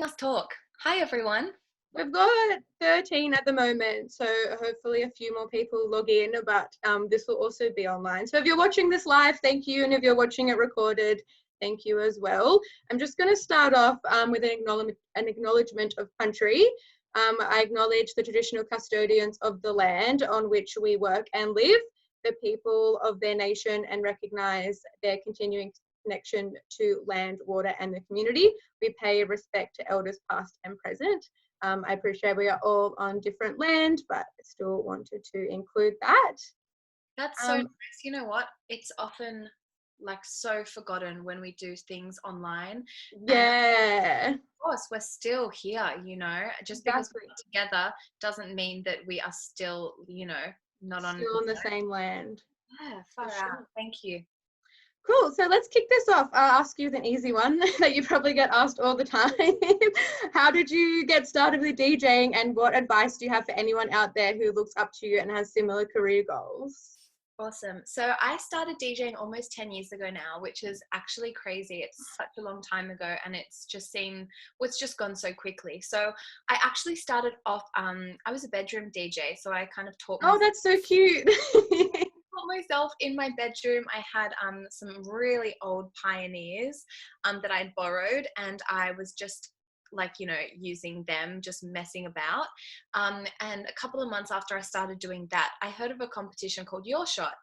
Us talk. Hi everyone. We've got 13 at the moment, so hopefully a few more people log in, but this will also be online. So if you're watching this live, thank you, and if you're watching it recorded, thank you as well. I'm just going to start off with an acknowledgement of country. I acknowledge the traditional custodians of the land on which we work and live, the people of their nation, and recognise their continuing connection to land, water, and the community. We pay respect to elders past and present. I appreciate we are all on different land, but I still wanted to include that. That's so nice. You know what? It's often like so forgotten when we do things online. Yeah. And of course, we're still here, you know. Just because we're together doesn't mean that we are still, you know, not on the same land. Yeah, far out. Thank you. Cool. So let's kick this off. I'll ask you an easy one that you probably get asked all the time. How did you get started with DJing, and what advice do you have for anyone out there who looks up to you and has similar career goals? Awesome. So I started DJing almost 10 years ago now, which is actually crazy. It's such a long time ago, and it's just gone so quickly. So I actually started off, I was a bedroom DJ, so I kind of taught myself. Oh, that's so cute. Myself in my bedroom. I had some really old Pioneers that I'd borrowed, and I was just like, you know, using them, just messing about. And a couple of months after I started doing that, I heard of a competition called Your Shot.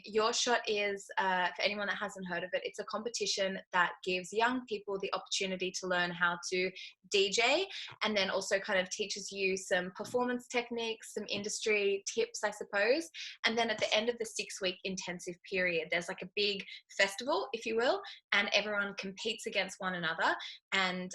Your Shot is, for anyone that hasn't heard of it, it's a competition that gives young people the opportunity to learn how to DJ, and then also kind of teaches you some performance techniques, some industry tips, I suppose. And then at the end of the 6-week intensive period, there's like a big festival, if you will, and everyone competes against one another. And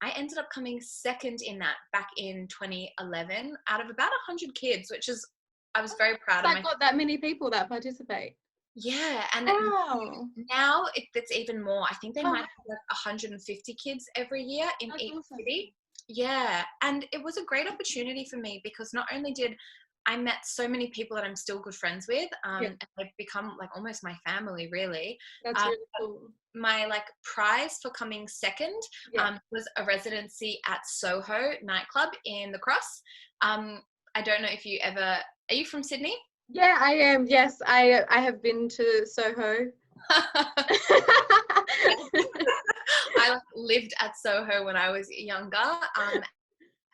I ended up coming second in that back in 2011 out of about 100 kids, which is, I was very proud of myself. Got that many people that participate. Yeah, and now it's even more. I think they might have like 150 kids every year in each city. Yeah, and it was a great opportunity for me because not only did I met so many people that I'm still good friends with, and they've become like almost my family, really. That's really cool. My like prize for coming second was a residency at Soho nightclub in the Cross. I don't know if you ever, are you from Sydney? Yeah, I am. Yes, I have been to Soho. I lived at Soho when I was younger.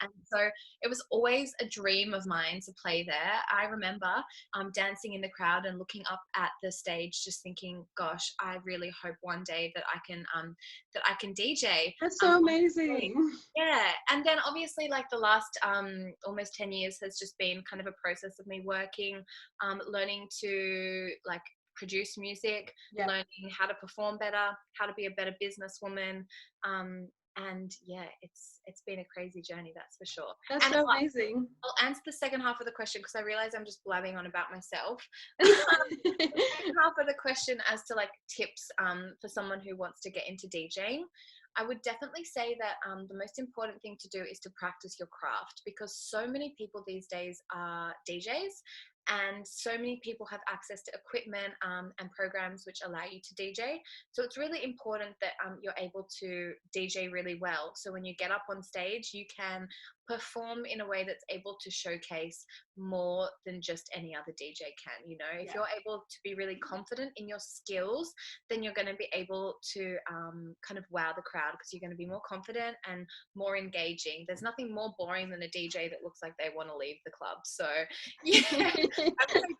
And so it was always a dream of mine to play there. I remember dancing in the crowd and looking up at the stage, just thinking, "Gosh, I really hope one day that I can DJ." That's so amazing. Yeah, and then obviously, like the last almost 10 years has just been kind of a process of me working, learning to like produce music, learning how to perform better, how to be a better businesswoman. And yeah, it's been a crazy journey, that's for sure. That's so amazing. I'll answer the second half of the question because I realize I'm just blabbing on about myself. The second half of the question as to like tips for someone who wants to get into DJing, I would definitely say that the most important thing to do is to practice your craft, because so many people these days are DJs. And so many people have access to equipment and programs which allow you to DJ. So it's really important that you're able to DJ really well. So when you get up on stage, you can perform in a way that's able to showcase more than just any other DJ can. You know, if you're able to be really confident in your skills, then you're going to be able to kind of wow the crowd, because you're going to be more confident and more engaging. There's nothing more boring than a DJ that looks like they want to leave the club. So yeah, I would say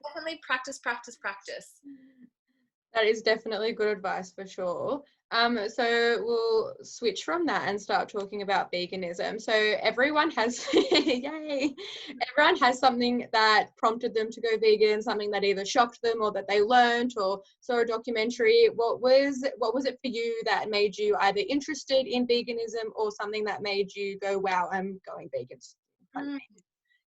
definitely practice. That is definitely good advice for sure. So we'll switch from that and start talking about veganism. So everyone has, yay, everyone has something that prompted them to go vegan, something that either shocked them or that they learned or saw a documentary. What was it for you that made you either interested in veganism or something that made you go, wow, I'm going vegan?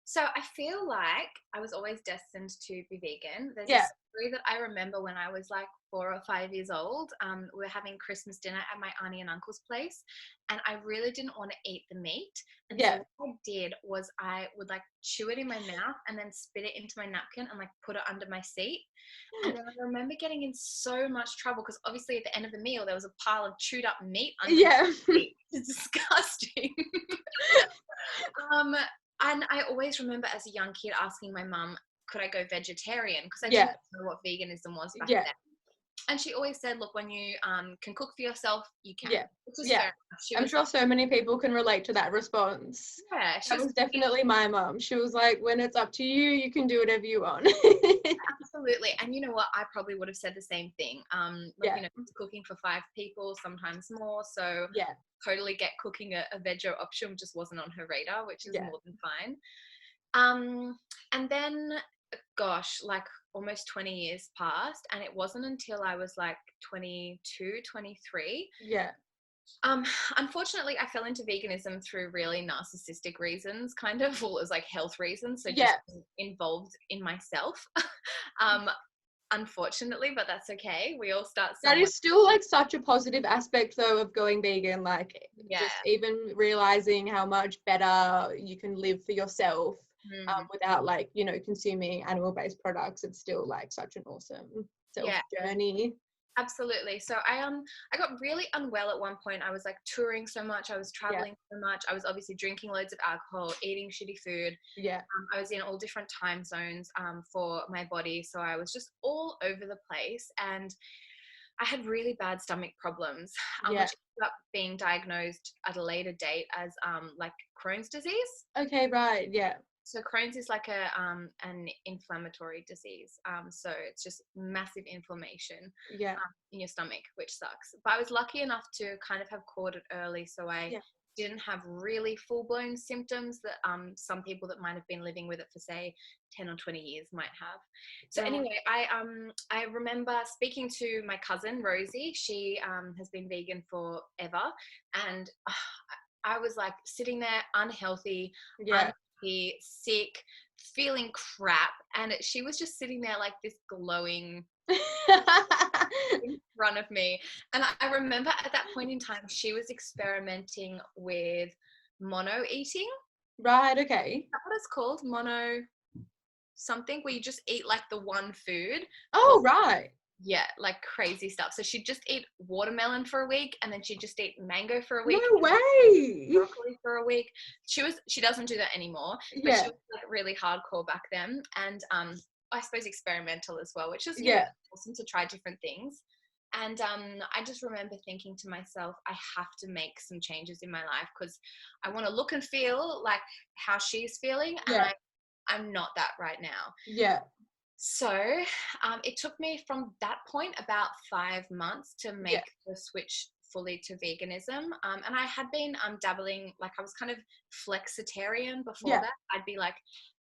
So I feel like I was always destined to be vegan. There's this story that I remember when I was like 4 or 5 years old. We were having Christmas dinner at my auntie and uncle's place, and I really didn't want to eat the meat. And so what I did was I would like chew it in my mouth and then spit it into my napkin and like put it under my seat. And then I remember getting in so much trouble because obviously at the end of the meal there was a pile of chewed up meat under my seat. It's disgusting. And I always remember as a young kid asking my mum, could I go vegetarian? Because I didn't know what veganism was back then. And she always said, look, when you can cook for yourself, you can. I'm sure so many people can relate to that response. Yeah. That was definitely my mum. She was like, when it's up to you, you can do whatever you want. Absolutely. And you know what? I probably would have said the same thing. You know, cooking for 5 people, sometimes more. So totally get cooking a veggie option just wasn't on her radar, which is more than fine. And then, gosh, like almost 20 years passed, and it wasn't until I was like 22, 23. Unfortunately, I fell into veganism through really narcissistic reasons, kind of, well, it was like health reasons, so just involved in myself. Unfortunately, but that's okay. We all start somewhere. That is still like such a positive aspect though of going vegan, like just even realizing how much better you can live for yourself without like, you know, consuming animal-based products. It's still like such an awesome self journey. Absolutely. So I got really unwell at one point. I was like touring so much. I was traveling so much. I was obviously drinking loads of alcohol, eating shitty food. I was in all different time zones for my body. So I was just all over the place. And I had really bad stomach problems, which ended up being diagnosed at a later date as like Crohn's disease. Okay, right. Yeah. So Crohn's is like an inflammatory disease. So it's just massive inflammation in your stomach, which sucks. But I was lucky enough to kind of have caught it early, so I didn't have really full-blown symptoms that some people that might have been living with it for say 10 or 20 years might have. So anyway, I remember speaking to my cousin Rosie. She has been vegan forever, and I was like sitting there unhealthy, sick, feeling crap, and she was just sitting there like this glowing in front of me. And I remember at that point in time she was experimenting with mono eating. Right. Okay. Is that what it's called? Mono something, where you just eat like the one food. Oh, right. Yeah, like crazy stuff. So she'd just eat watermelon for a week, and then she'd just eat mango for a week. No way. Broccoli for a week. She doesn't do that anymore, but she was like really hardcore back then, and I suppose experimental as well, which is awesome to try different things. And I just remember thinking to myself, I have to make some changes in my life because I want to look and feel like how she's feeling, and I'm not that right now. So it took me from that point about 5 months to make the switch fully to veganism. And I had been dabbling, like I was kind of flexitarian before that. I'd be like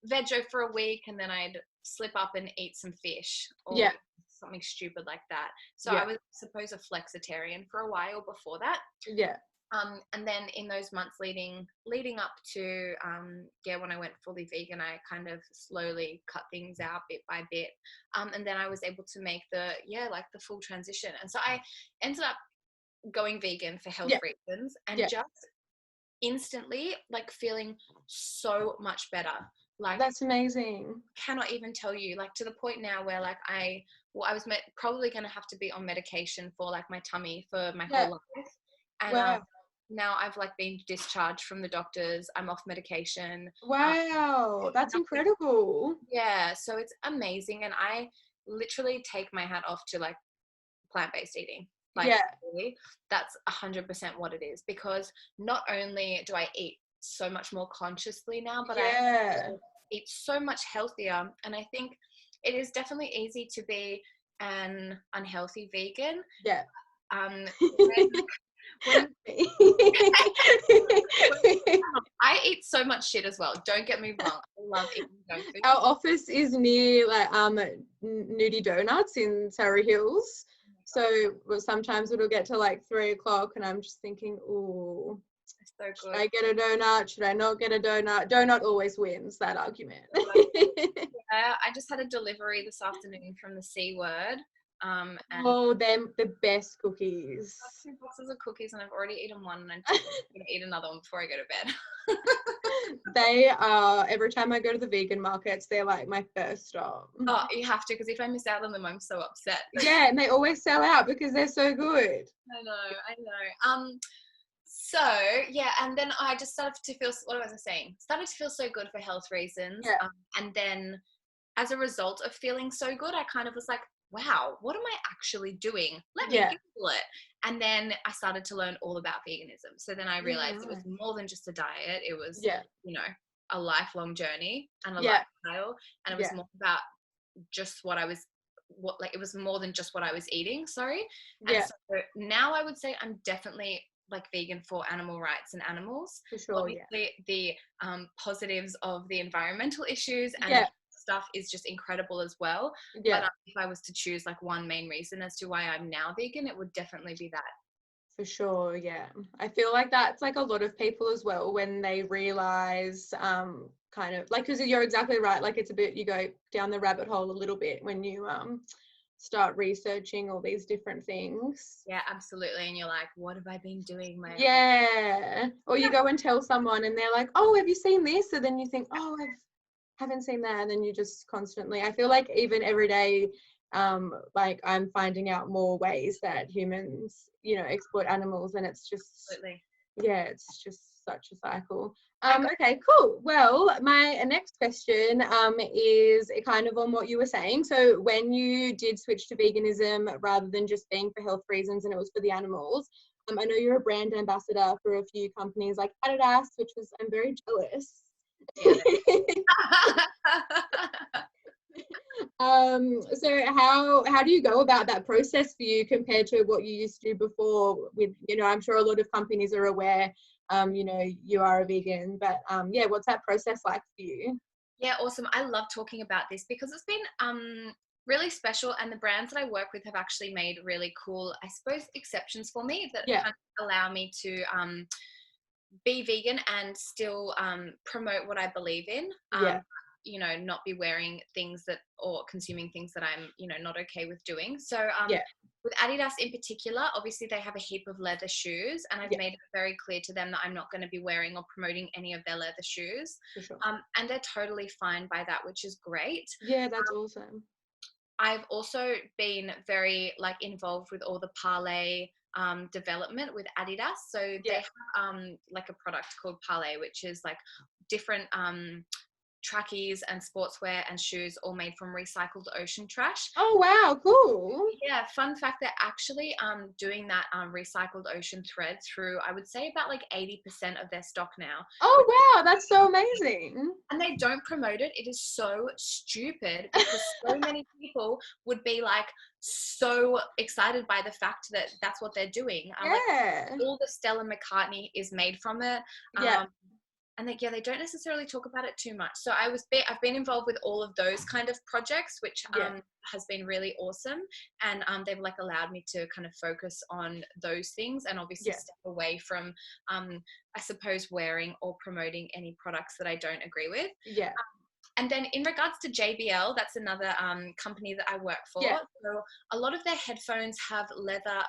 veggie for a week, and then I'd slip up and eat some fish or something stupid like that. So I was, I suppose, a flexitarian for a while before that. And then in those months leading up to when I went fully vegan, I kind of slowly cut things out bit by bit, and then I was able to make the full transition. And so I ended up going vegan for health reasons, and just instantly like feeling so much better. Like, that's amazing. Cannot even tell you, like, to the point now where like I was probably going to have to be on medication for like my tummy for my whole life. And now I've like been discharged from the doctors. I'm off medication. Wow, that's incredible. Yeah, so it's amazing, and I literally take my hat off to like plant-based eating. Like, really, that's 100% what it is, because not only do I eat so much more consciously now, but I eat so much healthier. And I think it is definitely easy to be an unhealthy vegan. I eat so much shit as well. Don't get me wrong. I love eating junk food. Our office is near like Nudie Donuts in Surrey Hills. So sometimes it'll get to like 3 o'clock and I'm just thinking, ooh. So good. Should I get a donut? Should I not get a donut? Donut always wins that argument. Yeah, I just had a delivery this afternoon from the C Word. And oh, them the best cookies. I got 2 boxes of cookies and I've already eaten one and I'm going to eat another one before I go to bed. They are, every time I go to the vegan markets, they're like my first stop. Oh, you have to, because if I miss out on them, I'm so upset. Yeah, and they always sell out because they're so good. I know. So yeah, and then I just started to feel, what was I saying? Started to feel so good for health reasons. Yeah. And then as a result of feeling so good, I kind of was like, wow, what am I actually doing? Let me Google it. And then I started to learn all about veganism. So then I realized it was more than just a diet. It was, you know, a lifelong journey and a lifestyle. And it was more about just it was more than just what I was eating. And so now I would say I'm definitely like vegan for animal rights and animals. For sure, obviously the positives of the environmental issues and stuff is just incredible as well. But if I was to choose like one main reason as to why I'm now vegan, it would definitely be that. For sure, yeah. I feel like that's like a lot of people as well when they realize kind of like, because you're exactly right, like it's a bit, you go down the rabbit hole a little bit when you start researching all these different things. Yeah, absolutely. And you're like, what have I been doing? Or you go and tell someone and they're like, oh, have you seen this? And then you think, oh, I haven't seen that. And then you just constantly, I feel like even every day, like I'm finding out more ways that humans, you know, exploit animals, and it's just it's just such a cycle. Okay, cool. Well, my next question is kind of on what you were saying. So when you did switch to veganism rather than just being for health reasons and it was for the animals, I know you're a brand ambassador for a few companies like Adidas, which was, I'm very jealous. So how do you go about that process for you compared to what you used to do before with, you know, I'm sure a lot of companies are aware, you know, you are a vegan, but what's that process like for you? Yeah, awesome. I love talking about this because it's been really special, and the brands that I work with have actually made really cool, I suppose, exceptions for me that kind of allow me to be vegan and still promote what I believe in. You know, not be wearing things that or consuming things that I'm, you know, not okay with doing. So with Adidas in particular, obviously they have a heap of leather shoes, and I've made it very clear to them that I'm not going to be wearing or promoting any of their leather shoes. For sure. And they're totally fine by that, which is great. Yeah, that's awesome. I've also been very like involved with all the Parlay development with Adidas. So they have like a product called Parlay, which is like different trackies and sportswear and shoes all made from recycled ocean trash. Oh wow, cool. Yeah, fun fact, they're actually doing that recycled ocean thread through, I would say, about like 80% of their stock now. Oh wow, that's so amazing. And they don't promote it. It is so stupid because so many people would be like so excited by the fact that that's what they're doing. Like, all the Stella McCartney is made from it. And they don't necessarily talk about it too much. So I've been involved with all of those kind of projects, which has been really awesome. And they've like allowed me to kind of focus on those things and obviously step away from, I suppose, wearing or promoting any products that I don't agree with. And then in regards to JBL, that's another company that I work for. So a lot of their headphones have leather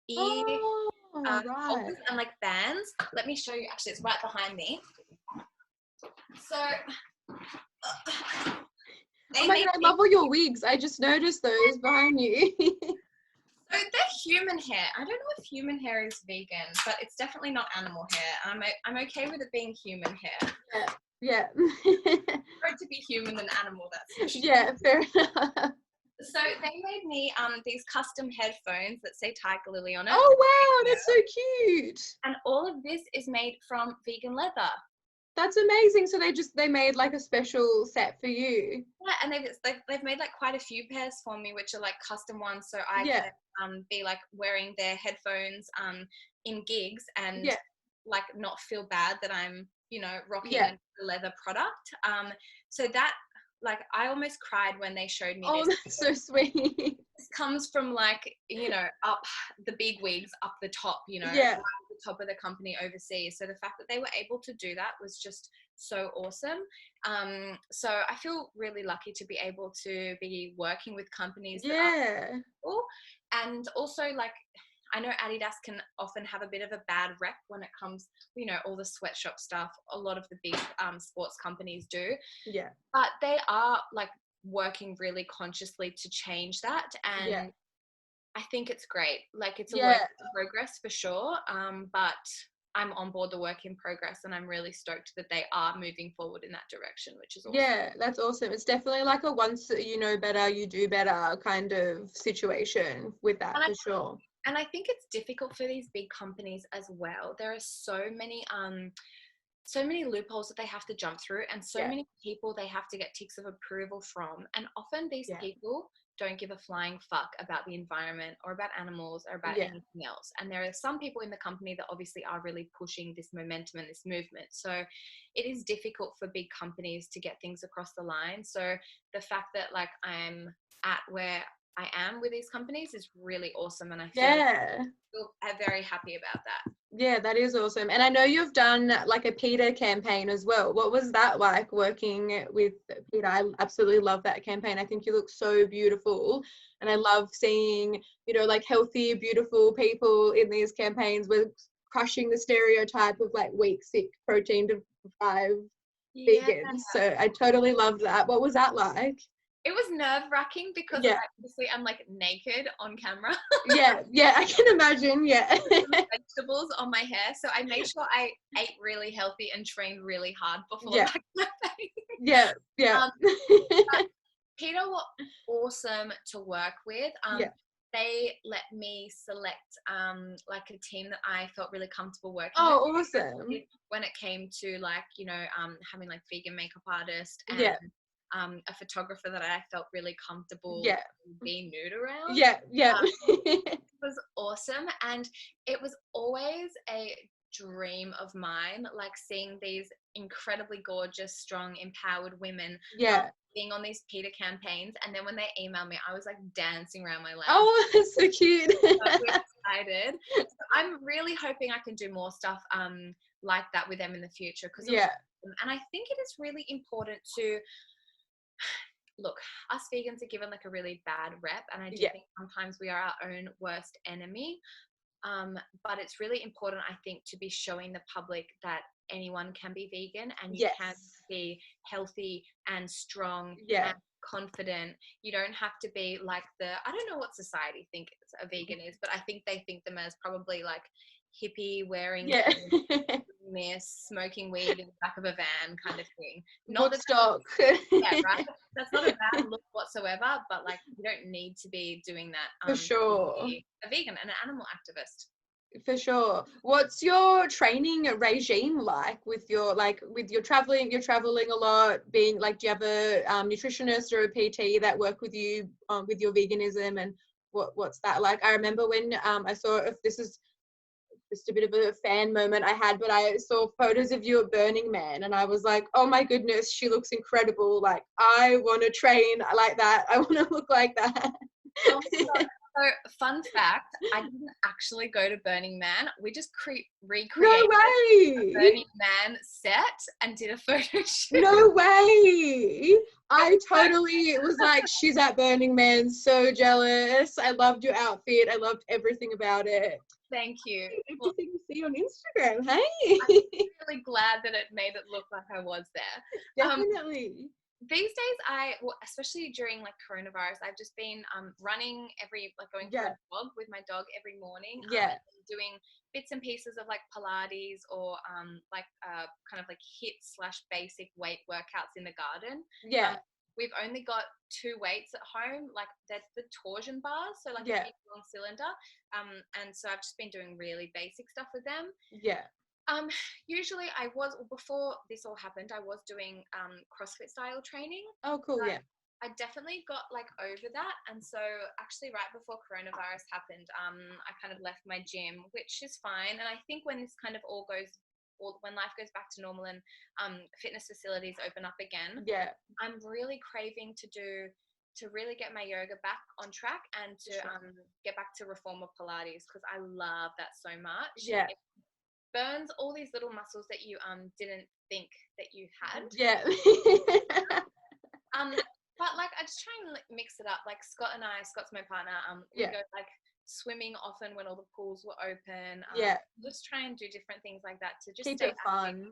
ear holders and like bands. Let me show you. Actually, it's right behind me. So oh my god, I love all your wigs. I just noticed those behind you. So they're human hair. I don't know if human hair is vegan, but it's definitely not animal hair. I'm okay with it being human hair. Yeah. Prefer it to be human than animal. That's fair enough. So they made me these custom headphones that say Tigerlily on it. Oh wow, that's so cute. And all of this is made from vegan leather. That's amazing. So they made like a special set for you. Yeah, and they've made like quite a few pairs for me, which are like custom ones, so I can be like wearing their headphones in gigs and like not feel bad that I'm, you know, rocking a leather product. So that like I almost cried when they showed me Oh, this. that's so sweet. This comes from like, you know, up the big wigs, up the top, you know, Yeah. right at the top of the company overseas. So the fact that they were able to do that was just so awesome. So I feel really lucky to be able to be working with companies that are cool. And also, like, I know Adidas can often have a bit of a bad rep when it comes, you know, all the sweatshop stuff. A lot of the big sports companies do. Yeah. But they are like working really consciously to change that. And I think it's great. Like, it's a work in progress for sure. But I'm on board the work in progress, and I'm really stoked that they are moving forward in that direction, which is awesome. Yeah, that's awesome. It's definitely like a once you know better, you do better kind of situation with that, for sure. And I think it's difficult for these big companies as well. There are so many loopholes that they have to jump through, and so many people they have to get ticks of approval from. And often these people don't give a flying fuck about the environment or about animals or about anything else. And there are some people in the company that obviously are really pushing this momentum and this movement. So it is difficult for big companies to get things across the line. So the fact that like I'm at where I am with these companies is really awesome, and I feel very happy about that. Yeah, that is awesome. And I know you've done like a PETA campaign as well. What was that like working with PETA? I absolutely love that campaign. I think you look so beautiful, and I love seeing, you know, like healthy, beautiful people in these campaigns. We're crushing the stereotype of like weak, sick, protein deprived vegans. So I totally loved that. What was that like? It was nerve-wracking because obviously I'm like naked on camera. I can imagine. Vegetables on my hair, so I made sure I ate really healthy and trained really hard before that campaign. PETA were awesome to work with. They let me select like a team that I felt really comfortable working with. Oh, awesome. When it came to like, you know, having like vegan makeup artist and a photographer that I felt really comfortable being nude around. It was awesome, and it was always a dream of mine, like seeing these incredibly gorgeous, strong, empowered women being on these PETA campaigns. And then when they emailed me, I was like dancing around my lounge. Oh, that's so cute. So excited. So I'm really hoping I can do more stuff like that with them in the future, because and I think it is really important to look, us vegans are given like a really bad rep, and I do think sometimes we are our own worst enemy. But it's really important, I think, to be showing the public that anyone can be vegan, and you can be healthy and strong and confident. You don't have to be like I don't know what society thinks a vegan is, but I think they think them as probably like hippie wearing smoking weed in the back of a van kind of thing. Not Woodstock. Right? That's not a bad look whatsoever, but like you don't need to be doing that for sure. To be a vegan and an animal activist. For sure. What's your training regime like with your traveling? You're traveling a lot. Being like, do you have a nutritionist or a PT that work with you with your veganism, and what's that like? I remember when I saw, if this is just a bit of a fan moment I had, but I saw photos of you at Burning Man, and I was like, oh my goodness, she looks incredible. Like, I want to train like that. I want to look like that. Oh my God. So, fun fact, I didn't actually go to Burning Man. We just recreated a Burning Man set and did a photo shoot. No way! I totally was like, she's at Burning Man, so jealous. I loved your outfit. I loved everything about it. Thank you. Everything you see on Instagram, hey? I'm really glad that it made it look like I was there. Definitely. These days, especially during like coronavirus, I've just been running going for a jog with my dog every morning. Doing bits and pieces of like Pilates or kind of like HIIT/basic weight workouts in the garden. We've only got 2 weights at home, like that's the torsion bars, so like a big long cylinder. And so I've just been doing really basic stuff with them. Usually before this all happened, I was doing CrossFit style training. Oh, cool. I definitely got like over that, and so actually right before coronavirus happened, I kind of left my gym, which is fine. And I think when this kind of all goes when life goes back to normal and fitness facilities open up again, I'm really craving to really get my yoga back on track and to get back to reformer Pilates, because I love that so much. It burns all these little muscles that you didn't think that you had. But like I just try and mix it up. Like Scott's my partner, we go like swimming often when all the pools were open. Just try and do different things like that to just keep stay it fun.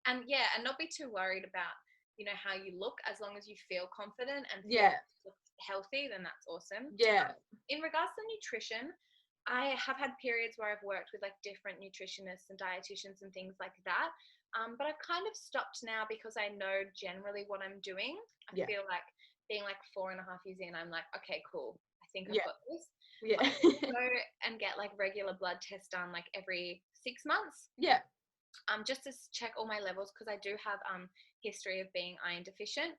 And and not be too worried about, you know, how you look. As long as you feel confident and feel healthy, then that's awesome. In regards to nutrition, I have had periods where I've worked with like different nutritionists and dietitians and things like that. But I've kind of stopped now because I know generally what I'm doing. I feel like being like 4.5 years in, I'm like, okay, cool. I think I've got this. Go and get like regular blood tests done like every 6 months. Just to check all my levels, because I do have history of being iron deficient.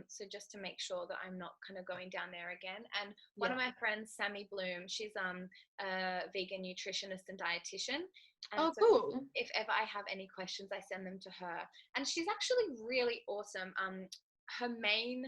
So just to make sure that I'm not kind of going down there again. And one of my friends, Sammy Bloom, she's a vegan nutritionist and dietitian. And cool. If ever I have any questions, I send them to her. And she's actually really awesome. Her main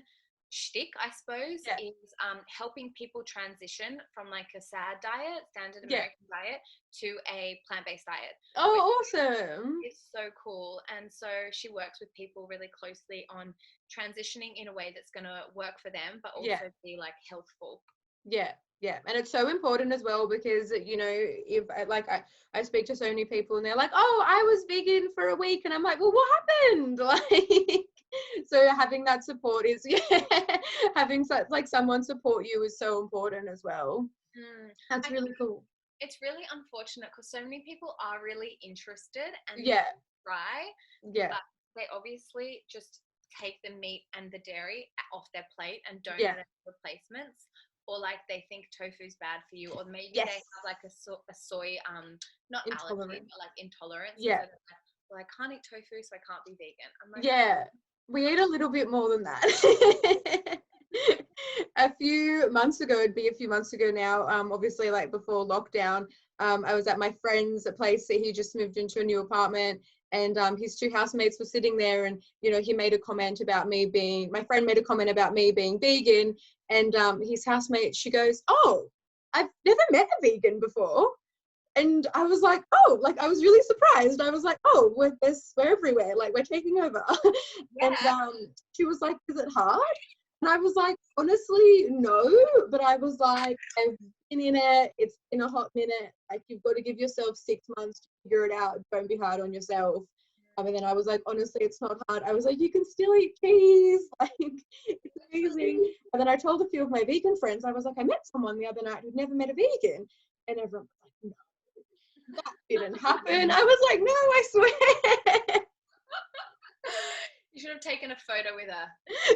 shtick, I suppose, is helping people transition from like a SAD diet, standard American diet, to a plant-based diet. Awesome. It's so cool. And so she works with people really closely on transitioning in a way that's going to work for them, but also be like healthful. And it's so important as well, because, you know, if like I speak to so many people and they're like, oh, I was vegan for a week, and I'm like, well, what happened? Like, so having that support is having such like someone support you is so important as well. That's really cool. It's really unfortunate because so many people are really interested and try, but they obviously just take the meat and the dairy off their plate and don't have any replacements. Or like they think tofu's bad for you, or maybe they have like a soy not allergy, but like intolerance. So like, well, I can't eat tofu, so I can't be vegan. I'm like, we eat a little bit more than that. A few months ago now, obviously like before lockdown, I was at my friend's place that he just moved into a new apartment, and his two housemates were sitting there, and you know, my friend made a comment about me being vegan, and his housemate, she goes, oh, I've never met a vegan before. And I was like, oh, like I was really surprised. I was like, oh, we're everywhere, like we're taking over. And she was like, is it hard? And I was like, honestly, no. But I was like, I've been in it. It's been a hot minute. Like, you've got to give yourself 6 months to figure it out. Don't be hard on yourself. And then I was like, honestly, it's not hard. I was like, you can still eat cheese. Like, it's amazing. And then I told a few of my vegan friends, I was like, I met someone the other night who'd never met a vegan. And everyone was like, no, that didn't happen. I was like, no, I swear. You should have taken a photo with her.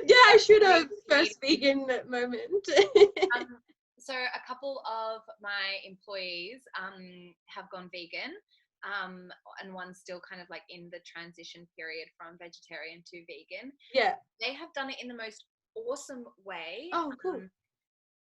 Yeah, I should have. First vegan moment. So a couple of my employees have gone vegan, and one's still kind of like in the transition period from vegetarian to vegan. Yeah. They have done it in the most awesome way. Oh, cool.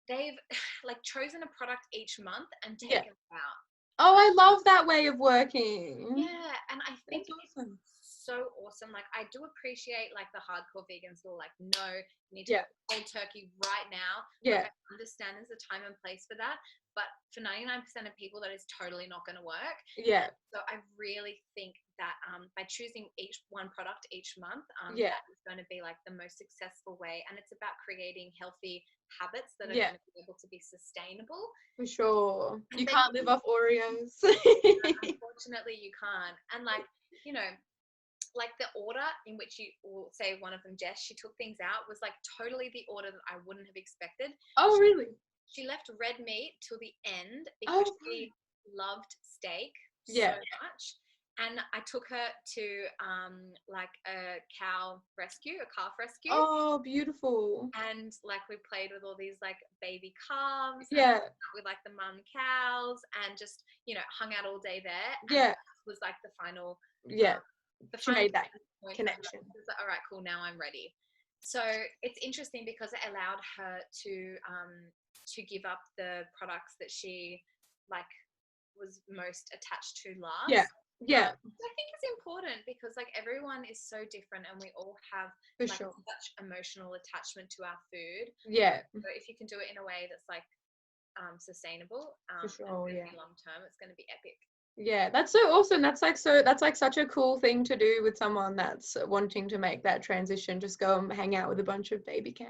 They've like chosen a product each month and taken it out. Oh, I love that way of working. Yeah, and I think it's awesome. So awesome. Like, I do appreciate like the hardcore vegans who are like, no, you need to cold turkey right now. Yeah. Like, I understand there's a time and place for that, but for 99% of people, that is totally not going to work. Yeah. So I really think that by choosing one product each month, that is going to be like the most successful way. And it's about creating healthy habits that are going to be able to be sustainable. For sure. You can't live off Oreos. Unfortunately, you can't. And like, you know, like the order in which you, or say one of them, Jess, she took things out was like totally the order that I wouldn't have expected. Oh, really? She left red meat till the end because she loved steak so much. And I took her to like a calf rescue. Oh, beautiful. And like we played with all these like baby calves. Yeah. With like the mum cows and just, you know, hung out all day there. Yeah. And that was like the final. She made that connection. Like, all right, cool, now I'm ready. So it's interesting because it allowed her to give up the products that she like was most attached to last. Yeah. I think it's important because like everyone is so different and we all have For like sure. such emotional attachment to our food. Yeah. So if you can do it in a way that's like sustainable For sure, and yeah. long term, it's going to be epic. Yeah, that's so awesome. That's like such a cool thing to do with someone that's wanting to make that transition. Just go and hang out with a bunch of baby cows.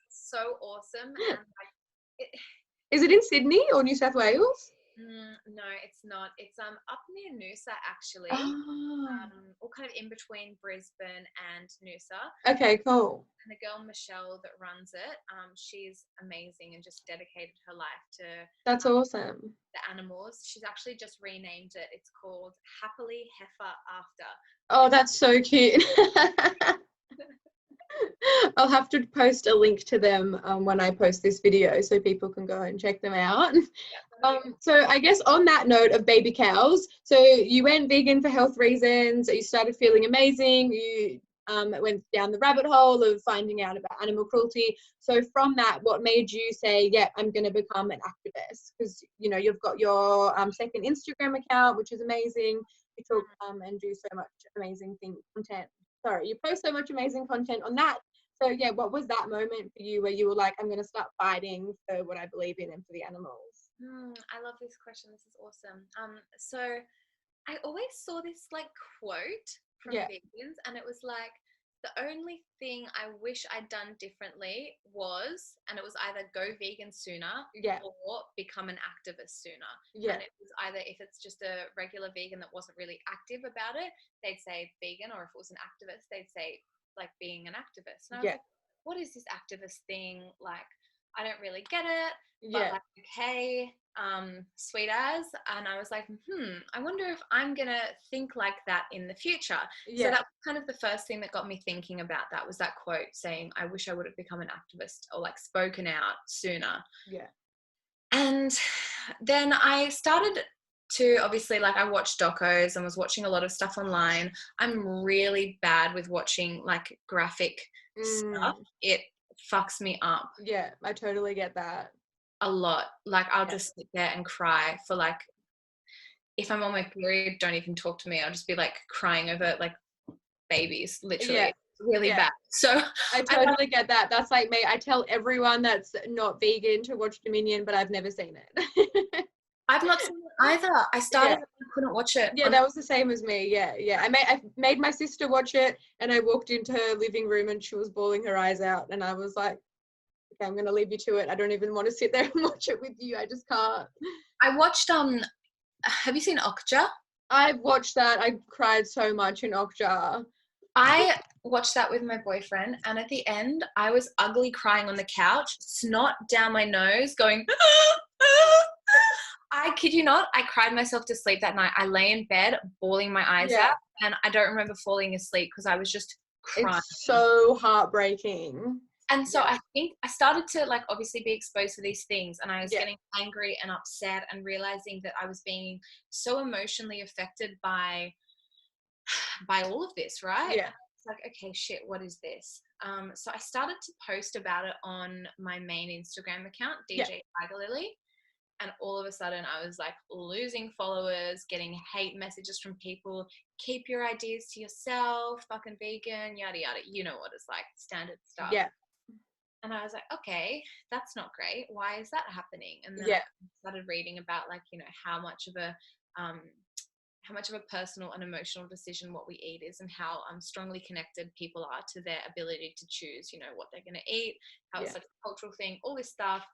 So awesome. And like Is it in Sydney or New South Wales? no, it's not. It's up near Noosa actually. Oh. Or kind of in between Brisbane and Noosa. Okay, cool. And the girl Michelle that runs it, she's amazing and just dedicated her life to That's awesome. the animals. She's actually just renamed it. It's called Happily Heifer After. Oh, that's so cute. I'll have to post a link to them when I post this video so people can go and check them out. So I guess on that note of baby cows, so you went vegan for health reasons, you started feeling amazing, you went down the rabbit hole of finding out about animal cruelty. So from that, what made you say, yeah, I'm going to become an activist? Because, you know, you've got your second Instagram account, which is amazing. You talk and do so much amazing content. Sorry, you post so much amazing content on that. So yeah, what was that moment for you where you were like, I'm going to start fighting for what I believe in and for the animals? I love this question. This is awesome. So I always saw this like quote from vegans, and it was like, the only thing I wish I'd done differently was, and it was either go vegan sooner or become an activist sooner. And it was either, if it's just a regular vegan that wasn't really active about it, they'd say vegan, or if it was an activist, they'd say like being an activist. And I was like, what is this activist thing? Like, I don't really get it, but like, okay, sweet as. And I was like, I wonder if I'm gonna think like that in the future. So that was kind of the first thing that got me thinking about that, was that quote saying, I wish I would have become an activist or like spoken out sooner. And then I started to, obviously, like, I watched docos and was watching a lot of stuff online. I'm really bad with watching like graphic stuff. It fucks me up. Yeah, I totally get that. A lot. Like, I'll just sit there and cry for like, if I'm on my period, don't even talk to me. I'll just be like crying over like babies, literally. Really bad. So I totally get that. That's like me. I tell everyone that's not vegan to watch Dominion, but I've never seen it. I've not seen it either. I started and I couldn't watch it. Yeah, that was the same as me. Yeah. I made my sister watch it, and I walked into her living room and she was bawling her eyes out, and I was like, okay, I'm gonna leave you to it. I don't even want to sit there and watch it with you. I just can't. I watched have you seen Okja? I've watched that. I cried so much in Okja. I watched that with my boyfriend, and at the end I was ugly crying on the couch, snot down my nose, going I kid you not, I cried myself to sleep that night. I lay in bed bawling my eyes out, and I don't remember falling asleep because I was just crying. It's so heartbreaking. And so I think I started to like obviously be exposed to these things, and I was getting angry and upset and realizing that I was being so emotionally affected by all of this, right? Yeah. It's like, okay, shit, what is this? So I started to post about it on my main Instagram account, DJ Tigerlily. And all of a sudden I was like losing followers, getting hate messages from people, keep your ideas to yourself, fucking vegan, yada, yada. You know what it's like, standard stuff. Yeah. And I was like, okay, that's not great. Why is that happening? And then I started reading about like, you know, how much of a personal and emotional decision what we eat is, and how strongly connected people are to their ability to choose, you know, what they're going to eat, how it's such a cultural thing, all this stuff.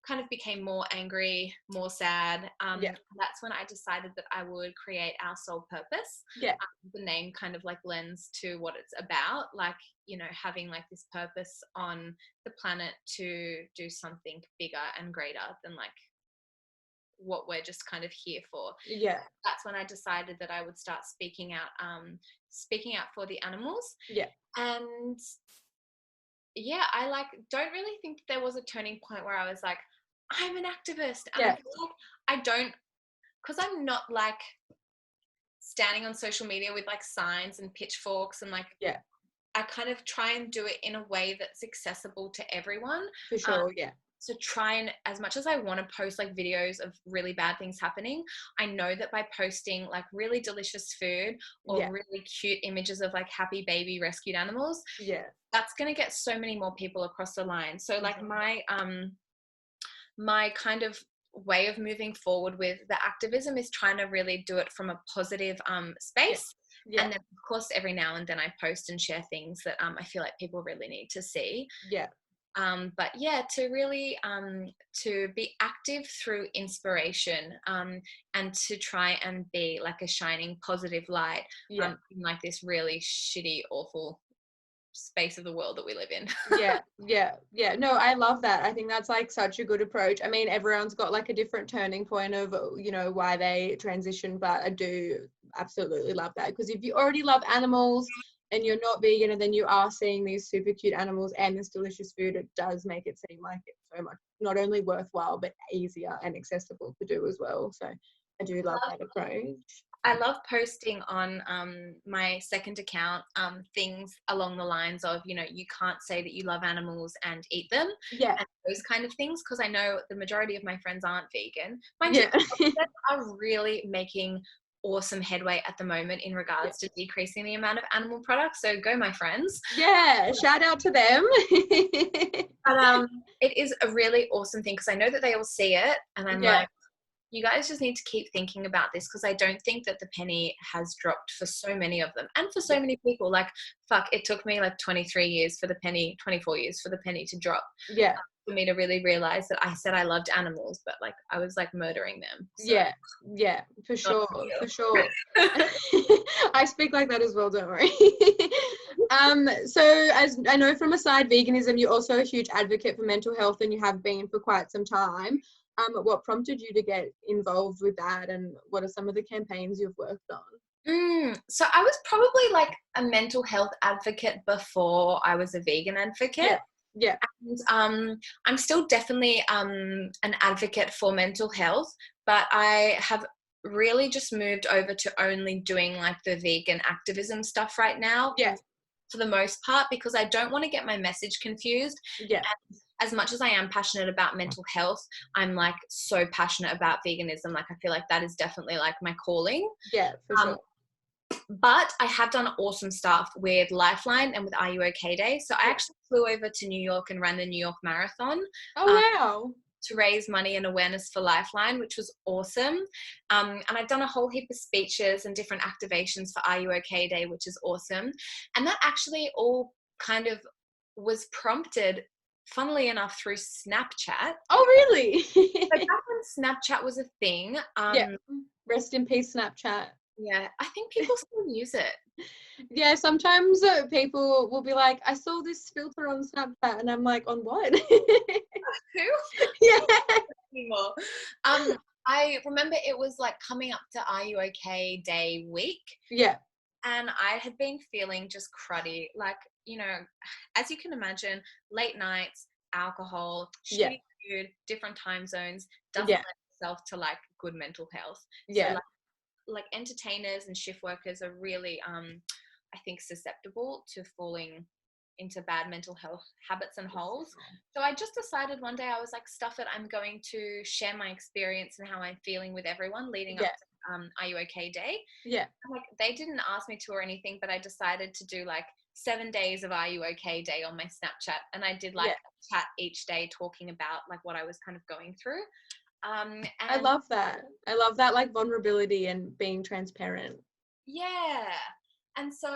Kind of became more angry, more sad. That's when I decided that I would create Our Soul Purpose. The name kind of like lends to what it's about, like, you know, having like this purpose on the planet to do something bigger and greater than like what we're just kind of here for. That's when I decided that I would start speaking out for the animals. And I like don't really think there was a turning point where I was like, I'm an activist. And I feel like I don't, because I'm not like standing on social media with like signs and pitchforks and like I kind of try and do it in a way that's accessible to everyone. For sure. to try and, as much as I want to post like videos of really bad things happening, I know that by posting like really delicious food or really cute images of like happy baby rescued animals, that's going to get so many more people across the line. So like my kind of way of moving forward with the activism is trying to really do it from a positive space. And then of course every now and then I post and share things that I feel like people really need to see. But yeah, to really to be active through inspiration, and to try and be like a shining positive light in like this really shitty, awful space of the world that we live in. No, I love that. I think that's like such a good approach. I mean, everyone's got like a different turning point of, you know, why they transition, but I do absolutely love that, because if you already love animals and you're not vegan and then you are seeing these super cute animals and this delicious food, it does make it seem like it's so much not only worthwhile but easier and accessible to do as well. So I do love that approach. I love posting on my second account things along the lines of, you know, you can't say that you love animals and eat them, and those kind of things, because I know the majority of my friends aren't vegan. Mind you, are really making awesome headway at the moment in regards to decreasing the amount of animal products. So go, my friends. Shout out to them. But it is a really awesome thing, because I know that they all see it, and I'm like, you guys just need to keep thinking about this, because I don't think that the penny has dropped for so many of them and for so many people. Like, fuck, it took me like 23 years for the penny, 24 years for the penny to drop. For me to really realize that I said I loved animals, but like I was like murdering them. So. For sure. I speak like that as well, don't worry. So as I know from Aside Veganism, you're also a huge advocate for mental health, and you have been for quite some time. What prompted you to get involved with that, and what are some of the campaigns you've worked on? So I was probably like a mental health advocate before I was a vegan advocate. And I'm still definitely an advocate for mental health, but I have really just moved over to only doing like the vegan activism stuff right now. For the most part, because I don't want to get my message confused. And as much as I am passionate about mental health, I'm like so passionate about veganism. Like I feel like that is definitely like my calling. For sure. But I have done awesome stuff with Lifeline and with Are You OK Day. So I actually flew over to New York and ran the New York Marathon. Wow. To raise money and awareness for Lifeline, which was awesome. And I've done a whole heap of speeches and different activations for Are You OK Day, which is awesome. And that actually all kind of was prompted, funnily enough, through Snapchat. Oh, really? So back when Snapchat was a thing. Rest in peace, Snapchat. Yeah, I think people still use it. Sometimes people will be like, I saw this filter on Snapchat, and I'm like, on what? Who? Anymore. I remember it was like coming up to Are You OK Day week. And I had been feeling just cruddy, like, you know, as you can imagine, late nights, alcohol, shitty food, different time zones, doesn't lend itself to like good mental health. So like entertainers and shift workers are really I think susceptible to falling into bad mental health habits and holes. So I just decided one day, I was like, stuff it, I'm going to share my experience and how I'm feeling with everyone leading up to Are You OK Day. Like they didn't ask me to or anything, but I decided to do like 7 days of Are You OK Day on my Snapchat, and I did like a chat each day talking about like what I was kind of going through. And I love that. Like vulnerability and being transparent. And so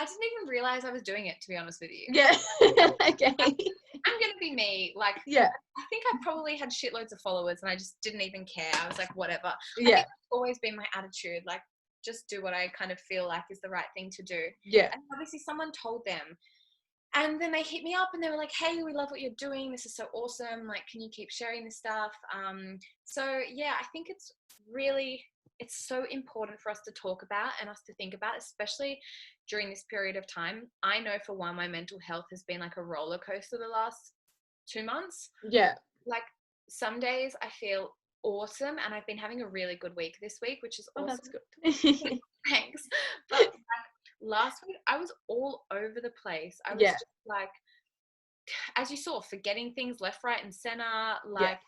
I didn't even realize I was doing it, to be honest with you. Okay. I'm gonna be me. Like, I think I probably had shitloads of followers and I just didn't even care. I was like, whatever. I think that's always been my attitude. Like, just do what I kind of feel like is the right thing to do. And obviously someone told them. And then they hit me up and they were like, hey, we love what you're doing. This is so awesome. Like, can you keep sharing this stuff? So yeah, I think it's so important for us to talk about and us to think about, especially during this period of time. I know for one, my mental health has been like a roller coaster the last 2 months. Like some days I feel awesome, and I've been having a really good week this week, which is awesome. That's good. Thanks. But like, last week I was all over the place. I was just like as you saw, forgetting things left, right, and center, like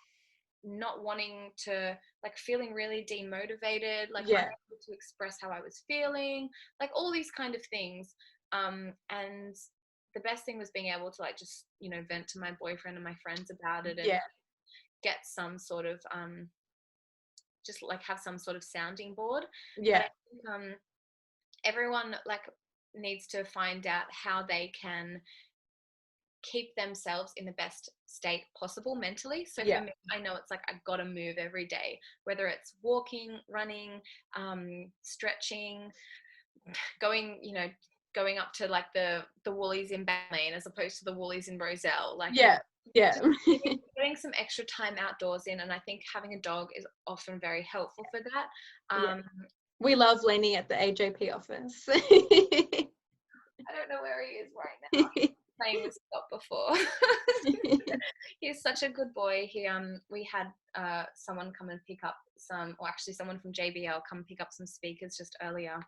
not wanting to, like feeling really demotivated, like unable to express how I was feeling, like all these kind of things. And the best thing was being able to like just, you know, vent to my boyfriend and my friends about it and get some sort of just like have some sort of sounding board. But I think everyone like needs to find out how they can keep themselves in the best state possible mentally. So for me, I know it's like I've got to move every day, whether it's walking, running, stretching, going up to like the Woolies in Balmain as opposed to the Woolies in Roselle, like just getting some extra time outdoors in. And I think having a dog is often very helpful for that. We love Lenny at the AJP office. I don't know where he is right now. Playing with Scott before. He's such a good boy. We had someone come and pick up someone from JBL come pick up some speakers just earlier,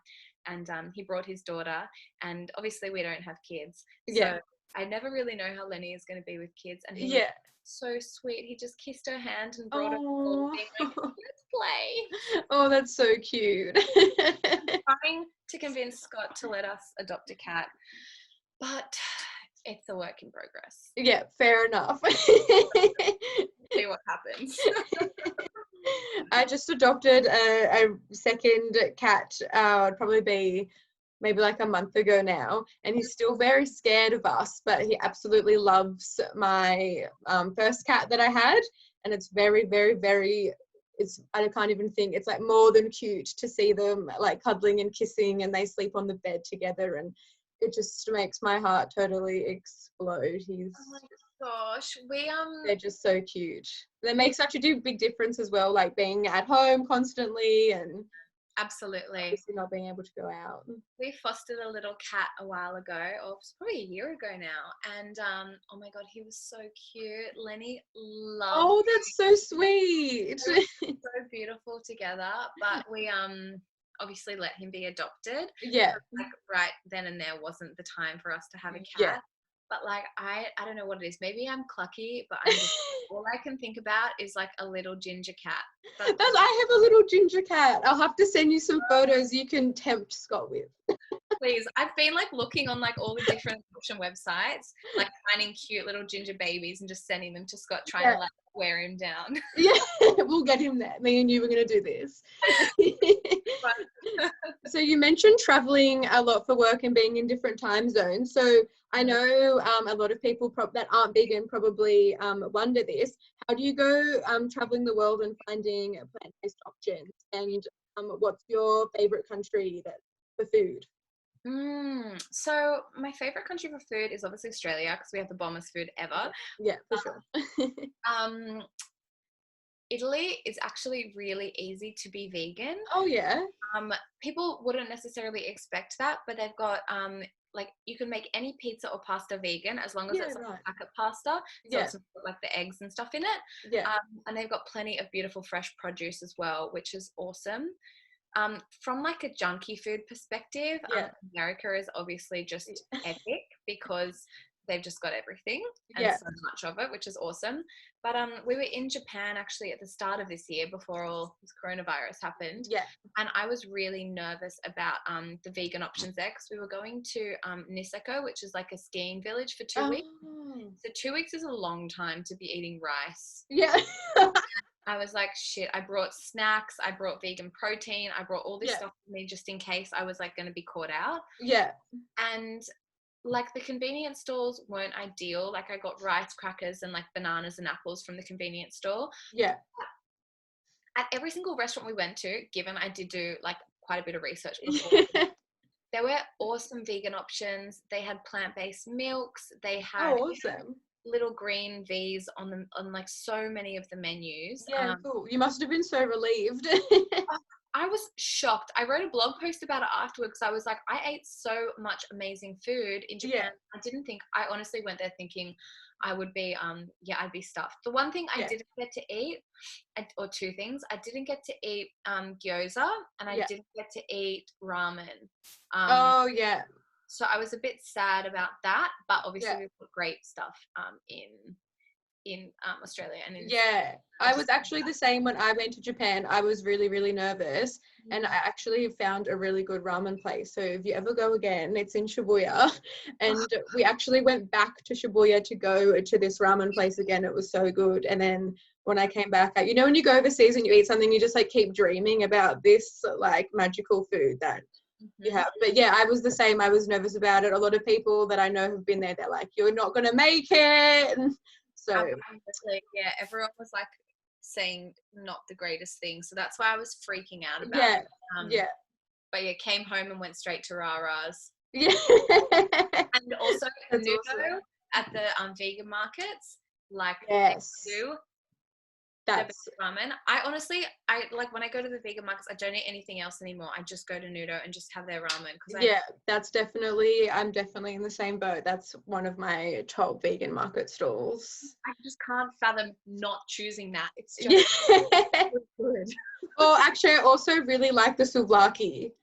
and he brought his daughter, and obviously we don't have kids, so I never really know how Lenny is going to be with kids, and he's so sweet. He just kissed her hand and brought her forward, being like, let's play. Oh, that's so cute. Trying to convince Scott to let us adopt a cat, but it's a work in progress. Yeah, fair enough. See what happens. I just adopted a second cat. It'd probably be maybe like a month ago now, and he's still very scared of us, but he absolutely loves my first cat that I had, and it's very, very, very, I can't even think, it's like more than cute to see them like cuddling and kissing, and they sleep on the bed together, and it just makes my heart totally explode. Oh my gosh, they're just so cute. They make such a big difference as well, like being at home constantly and absolutely not being able to go out. We fostered a little cat a while ago, or it was probably a year ago now, and oh my god, he was so cute. Lenny loved Oh, that's so sweet. So beautiful together, but we obviously let him be adopted. Yeah. Like right then and there wasn't the time for us to have a cat. Yeah. But like I don't know what it is. Maybe I'm clucky, but all I can think about is like a little ginger cat. I have a little ginger cat. I'll have to send you some photos you can tempt Scott with. Please. I've been like looking on like all the different adoption websites, like finding cute little ginger babies and just sending them to Scott, trying to like wear him down. Yeah, we'll get him there. Me and you were going to do this. So you mentioned traveling a lot for work and being in different time zones. So I know a lot of people that aren't vegan probably wonder this. How do you go traveling the world and finding plant-based options? And what's your favorite country for food? So my favorite country for food is obviously Australia, because we have the bombest food ever. Yeah, for sure. Italy is actually really easy to be vegan. Oh yeah. People wouldn't necessarily expect that, but they've got like you can make any pizza or pasta vegan as long as it's like a packet pasta. So it's like the eggs and stuff in it. Yeah. And they've got plenty of beautiful fresh produce as well, which is awesome. From like a junky food perspective, America is obviously just epic because they've just got everything and so much of it, which is awesome. But we were in Japan actually at the start of this year before all this coronavirus happened. Yeah. And I was really nervous about the vegan options there, because we were going to Niseko, which is like a skiing village for 2 weeks. So 2 weeks is a long time to be eating rice. Yeah. I was like, shit, I brought snacks, I brought vegan protein, I brought all this stuff with me just in case I was like going to be caught out. Yeah. And like the convenience stores weren't ideal. Like I got rice crackers and like bananas and apples from the convenience store. Yeah. At every single restaurant we went to, given I did do like quite a bit of research before, there were awesome vegan options. They had plant-based milks. They had little green V's on like so many of the menus. Yeah, cool. You must have been so relieved. I was shocked. I wrote a blog post about it afterwards. I was like, I ate so much amazing food in Japan. Yeah. I honestly went there thinking I would be, I'd be stuffed. The one thing I didn't get to eat, or two things, I didn't get to eat gyoza, and I didn't get to eat ramen. So I was a bit sad about that, but obviously we've got great stuff in Australia and in I was actually the same when I went to Japan. I was really, really nervous, and I actually found a really good ramen place. So if you ever go again, it's in Shibuya, and we actually went back to Shibuya to go to this ramen place again. It was so good. And then when I came back, you know, when you go overseas and you eat something, you just like keep dreaming about this like magical food that you have. But yeah, I was the same. I was nervous about it. A lot of people that I know have been there, they're like, you're not gonna make it. And so yeah, everyone was like saying not the greatest thing, so that's why I was freaking out about it. But yeah, came home and went straight to Rara's. Yeah. And also Nudo at the vegan markets, like that's ramen. I honestly, like when I go to the vegan markets, I don't eat anything else anymore. I just go to Nudo and just have their ramen. That's definitely, I'm definitely in the same boat. That's one of my top vegan market stalls. I just can't fathom not choosing that. It's just good. Well, actually, I also really like the souvlaki.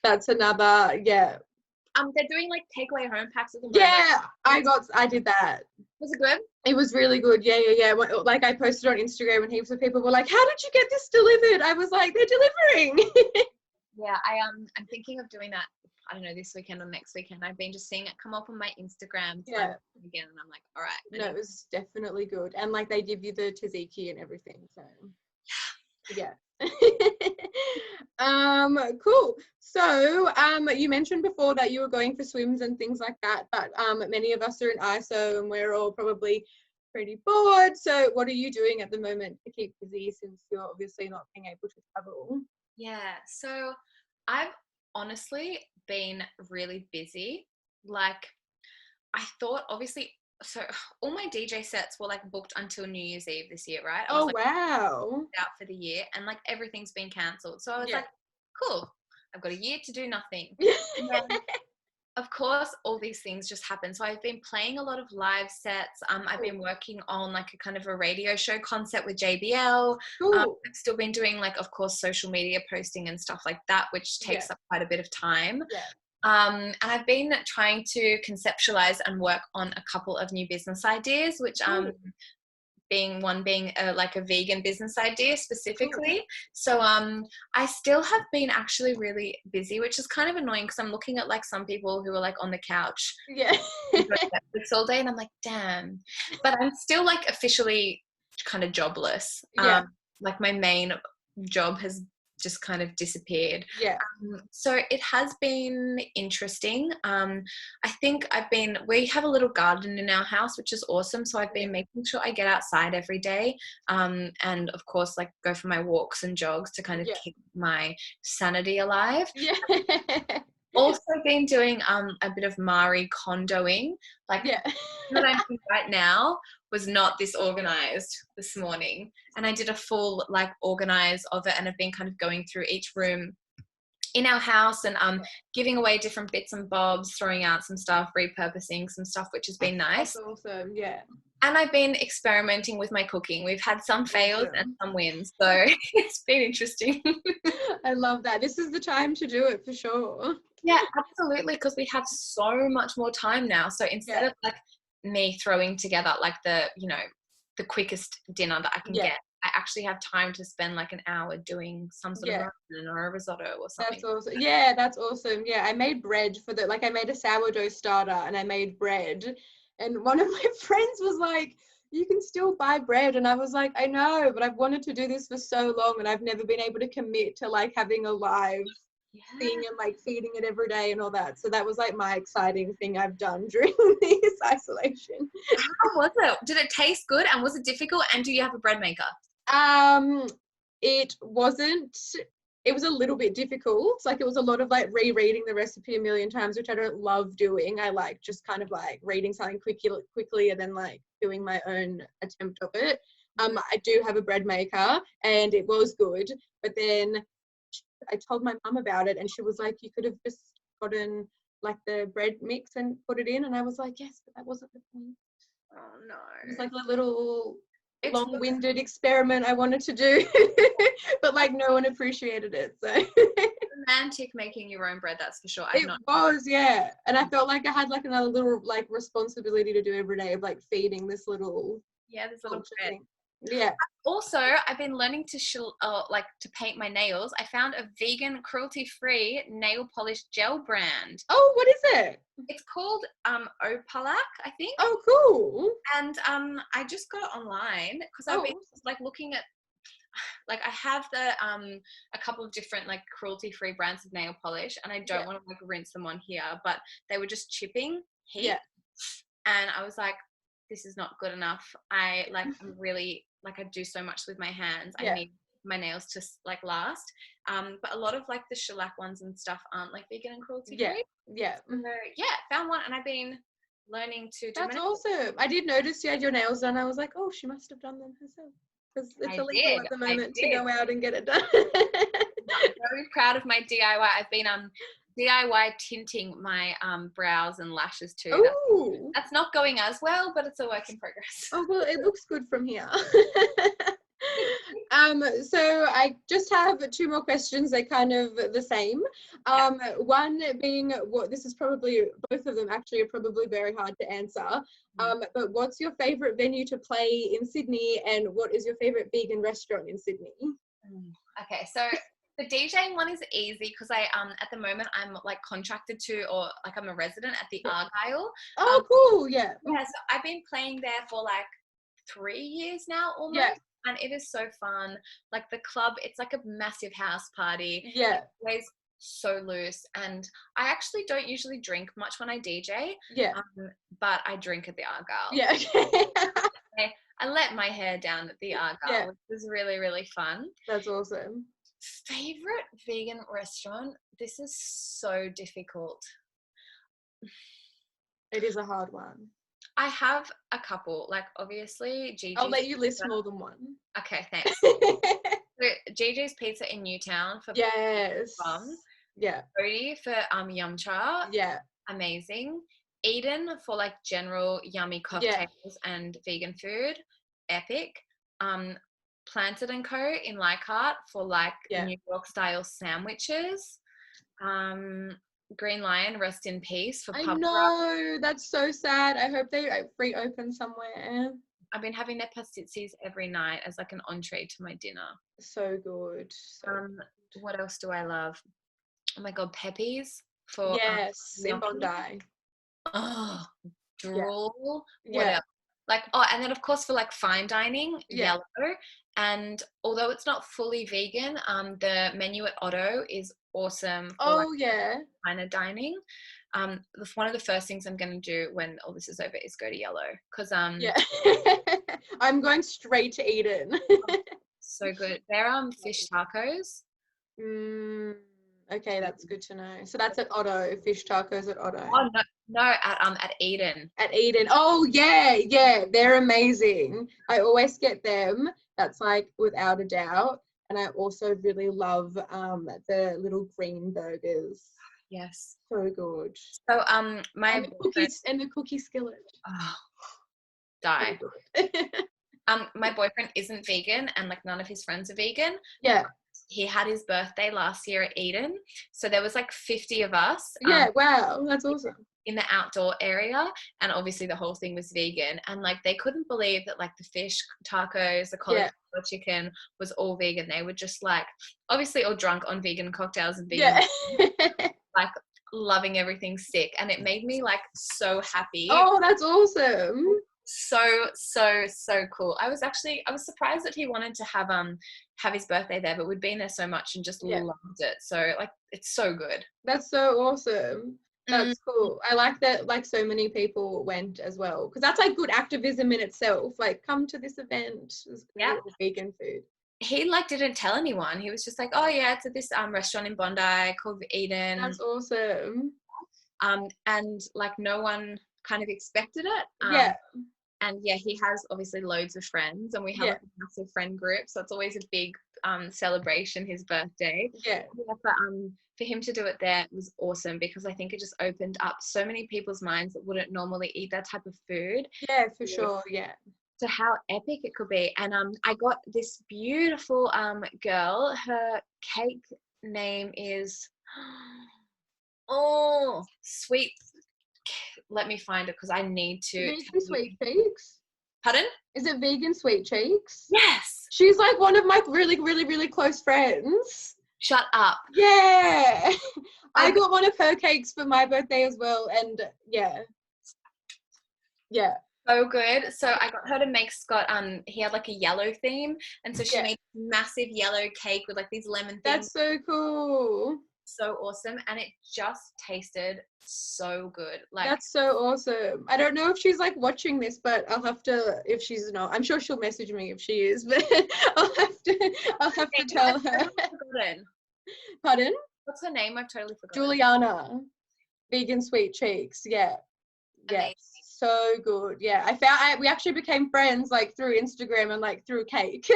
That's another, they're doing like takeaway home packs at the moment. Yeah, I did that. Was it good? It was really good. Yeah. Like I posted on Instagram and heaps of people were like, how did you get this delivered? I was like, they're delivering. Yeah, I'm thinking of doing that. I don't know, this weekend or next weekend. I've been just seeing it come up on my Instagram again, and I'm like, all right. No, it was definitely good. And like they give you the tzatziki and everything. So yeah. Cool. So you mentioned before that you were going for swims and things like that, but many of us are in ISO and we're all probably pretty bored. So what are you doing at the moment to keep busy, since you're obviously not being able to travel? Yeah, so I've honestly been really busy. Like I thought, obviously, so all my DJ sets were like booked until New Year's Eve this year, right? I was, wow. Out for the year, and like everything's been cancelled. So I was like, cool, I've got a year to do nothing. And then, of course, all these things just happen. So I've been playing a lot of live sets. I've been working on like a kind of a radio show concept with JBL. I've still been doing like, of course, social media posting and stuff like that, which takes up quite a bit of time. And I've been trying to conceptualize and work on a couple of new business ideas, which being like a vegan business idea specifically. So I still have been actually really busy, which is kind of annoying because I'm looking at like some people who are like on the couch Netflix all day, and I'm like, damn. But I'm still like officially kind of jobless. Like my main job has just kind of disappeared. So it has been interesting. I think we have a little garden in our house, which is awesome. So I've been making sure I get outside every day, and of course like go for my walks and jogs to kind of keep my sanity alive. Also been doing a bit of Maori condoing. Like what I'm doing right now was not this organized this morning, and I did a full like organize of it, and I've been kind of going through each room in our house and giving away different bits and bobs, throwing out some stuff, repurposing some stuff, which has been nice. That's awesome. And I've been experimenting with my cooking. We've had some fails and some wins, so it's been interesting. I love that. This is the time to do it for sure. Yeah, absolutely, because we have so much more time now. So instead of like me throwing together like the quickest dinner that I can get, I actually have time to spend like an hour doing some sort of ramen or a risotto or something. That's awesome. Yeah, that's awesome. Yeah, I made bread I made a sourdough starter and I made bread. And one of my friends was like, you can still buy bread. And I was like, I know, but I've wanted to do this for so long and I've never been able to commit to like having a live thing and like feeding it every day and all that. So that was like my exciting thing I've done during this isolation. How was it? Did it taste good, and was it difficult, and do you have a bread maker? It was a little bit difficult. Like it was a lot of like rereading the recipe a million times, which I don't love doing. I like just kind of like reading something quickly and then like doing my own attempt of it. I do have a bread maker and it was good, but then I told my mum about it and she was like, you could have just gotten like the bread mix and put it in. And I was like, yes, but that wasn't the point. Oh no. It was like a little long-winded experiment I wanted to do, but like no one appreciated it. So romantic making your own bread, that's for sure. It was, yeah. And I felt like I had like another little like responsibility to do every day of like feeding this little this little bread thing. Yeah. Also, I've been learning to to paint my nails. I found a vegan, cruelty-free nail polish gel brand. Oh, what is it? It's called Opalak, I think. Oh, cool. And I just got it online because I've been like looking at, like, I have a couple of different like cruelty-free brands of nail polish, and I don't want to like rinse them on here, but they were just chipping heat. Yeah. And I was like, this is not good enough. I'm really like, I do so much with my hands. I need my nails to like last. But a lot of like the shellac ones and stuff aren't like vegan and cruelty free. Yeah. So, found one, and I've been learning to do. That's awesome. I did notice you had your nails done. I was like, oh, she must have done them herself, because it's illegal at the moment to go out and get it done. I'm very proud of my DIY. I've been DIY tinting my brows and lashes too. That's not going as well, but it's a work in progress. Oh, well, it looks good from here. So I just have 2 more questions. They're kind of the same. One being, this is probably, both of them actually are probably very hard to answer. But what's your favorite venue to play in Sydney, and what is your favorite vegan restaurant in Sydney? Okay, so the DJing one is easy because I at the moment I'm like contracted to, or like I'm a resident at the Argyle. Oh, cool. Yeah. Yeah, so I've been playing there for like 3 years now almost. Yeah. And it is so fun. Like the club, it's like a massive house party. Yeah. It's always so loose. And I actually don't usually drink much when I DJ. Yeah. But I drink at the Argyle. Yeah. I let my hair down at the Argyle, which was really, really fun. That's awesome. Favorite vegan restaurant? This is so difficult. It is a hard one. I have a couple, like obviously Gigi's. I'll let you list more than one. Okay, thanks. So Gigi's Pizza in Newtown for bums. Yeah. Odie for Yum Cha. Yeah. Amazing. Eden for like general yummy cocktails and vegan food. Epic. Planted & Co. in Leichhardt for like New York style sandwiches. Green Lion, rest in peace for pub. I know, that's so sad. I hope they reopen somewhere. I've been having their pastizzis every night as like an entree to my dinner. So good. What else do I love? Oh my god, Pepe's for in Bondi. Oh, drool. What else? Like, and then of course for like fine dining, Yellow. And although it's not fully vegan, the menu at Otto is awesome for finer dining. One of the first things I'm going to do when all this is over is go to Yellow, because I'm going straight to Eden. So good. They're fish tacos. Okay, that's good to know. So that's at Otto, fish tacos at Otto. Oh no, at Eden. At Eden. Oh yeah, they're amazing. I always get them. That's like without a doubt. And I also really love the little green burgers. Yes. So good. So and the cookie skillet. Oh, die. My boyfriend isn't vegan, and like none of his friends are vegan. Yeah. He had his birthday last year at Eden, so there was like 50 of us. Yeah, wow, that's awesome. In the outdoor area, and obviously the whole thing was vegan, and like they couldn't believe that like the fish tacos, the cauliflower chicken was all vegan. They were just like obviously all drunk on vegan cocktails and vegan like loving everything sick, and it made me like so happy. Oh, that's awesome. So cool. I was surprised that he wanted to have his birthday there, but we'd been there so much and just loved it. So like it's so good. That's so awesome. That's cool. I like that like so many people went as well, because that's like good activism in itself. Like, come to this event. Vegan food. He like didn't tell anyone. He was just like, oh yeah, it's at this restaurant in Bondi called Eden. That's awesome. And like no one kind of expected it. And he has obviously loads of friends, and we have a massive friend group, so it's always a big celebration, his birthday. But for him to do it there was awesome, because I think it just opened up so many people's minds that wouldn't normally eat that type of food. Yeah, for sure. Yeah. To how epic it could be. And I got this beautiful girl. Her cake name is sweet. Let me find it because I need to. Vegan Sweet Cheeks. Pardon? Is it Vegan Sweet Cheeks? Yes. She's like one of my really, really, really close friends. Shut up. Yeah. I got one of her cakes for my birthday as well, and yeah. So good. So I got her to make Scott, he had like a yellow theme, and so she made massive yellow cake with like these lemon things. That's so cool. So awesome, and it just tasted so good. Like, that's so awesome. I don't know if she's like watching this, but I'll have to, if she's not, I'm sure she'll message me if she is, but I'll have to tell her. Pardon? What's her name? I've totally forgotten. Juliana. Vegan Sweet Cheeks. Yeah. Amazing. So good. Yeah. We actually became friends like through Instagram and like through cake.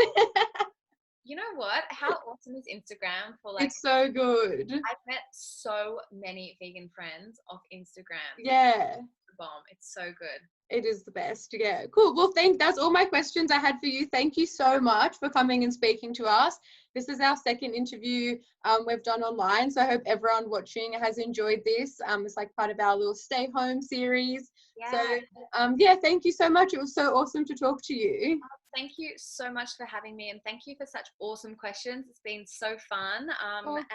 You know what? How awesome is Instagram for like... It's so good. I've met so many vegan friends off Instagram. Yeah. It's the bomb. It's so good. It is the best. Yeah. Cool. Well, that's all my questions I had for you. Thank you so much for coming and speaking to us. This is our second interview we've done online. So I hope everyone watching has enjoyed this. It's like part of our little stay home series. Yeah. So thank you so much. It was so awesome to talk to you. Thank you so much for having me, and thank you for such awesome questions. It's been so fun.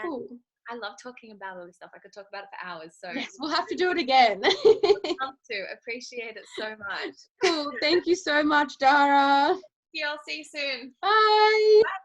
Cool. And I love talking about all this stuff. I could talk about it for hours. So yes, we'll have to do it again. love to. Appreciate it so much. Cool. Thank you so much, Dara. Yeah, I'll see you soon. Bye. Bye.